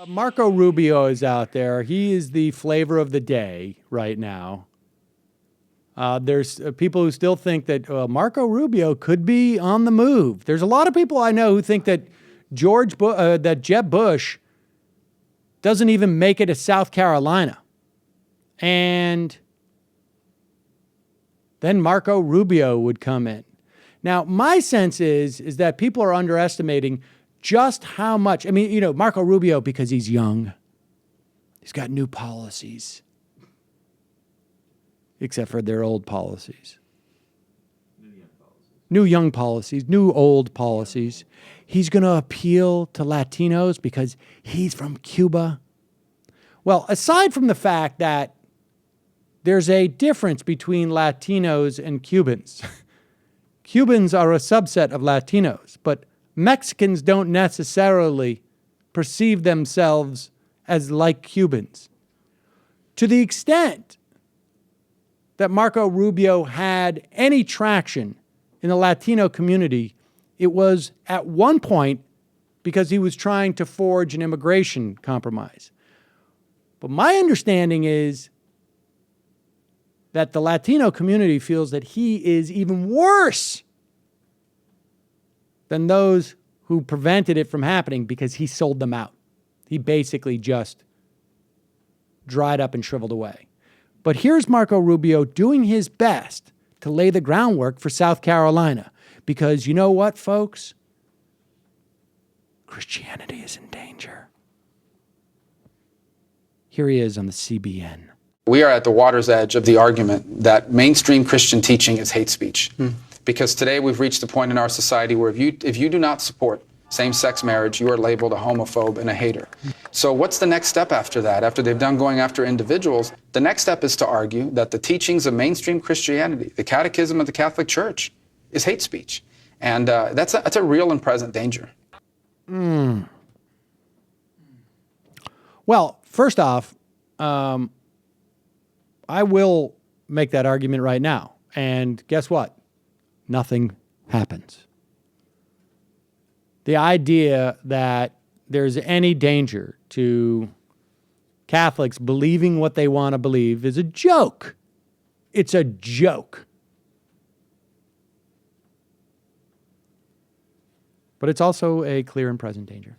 Marco Rubio is out there. He is the flavor of the day right now. There's people who still think that Marco Rubio could be on the move. There's a lot of people I know who think that that Jeb Bush doesn't even make it to South Carolina. And then Marco Rubio would come in. Now, my sense is that people are underestimating just how much. I mean, you know, Marco Rubio, because he's young, he's got new policies, except for their old policies. New young policies, new old policies. He's going to appeal to Latinos because he's from Cuba. Well, aside from the fact that there's a difference between Latinos and Cubans. Cubans are a subset of Latinos, but Mexicans don't necessarily perceive themselves as like Cubans. To the extent that Marco Rubio had any traction in the Latino community, it was at one point because he was trying to forge an immigration compromise. But my understanding is that the Latino community feels that he is even worse than those who prevented it from happening because he sold them out. He basically just dried up and shriveled away. But here's Marco Rubio doing his best to lay the groundwork for South Carolina. Because you know what, folks? Christianity is in danger. Here he is on the CBN. We are at the water's edge of the argument that mainstream Christian teaching is hate speech. Because today we've reached the point in our society where if you do not support same-sex marriage, you are labeled a homophobe and a hater. So what's the next step after that? After they've done going after individuals, the next step is to argue that the teachings of mainstream Christianity, the catechism of the Catholic Church, is hate speech. And that's a real and present danger. Well, first off, I will make that argument right now. And guess what? Nothing happens. The idea that there's any danger to Catholics believing what they want to believe is a joke. It's a joke. But it's also a clear and present danger.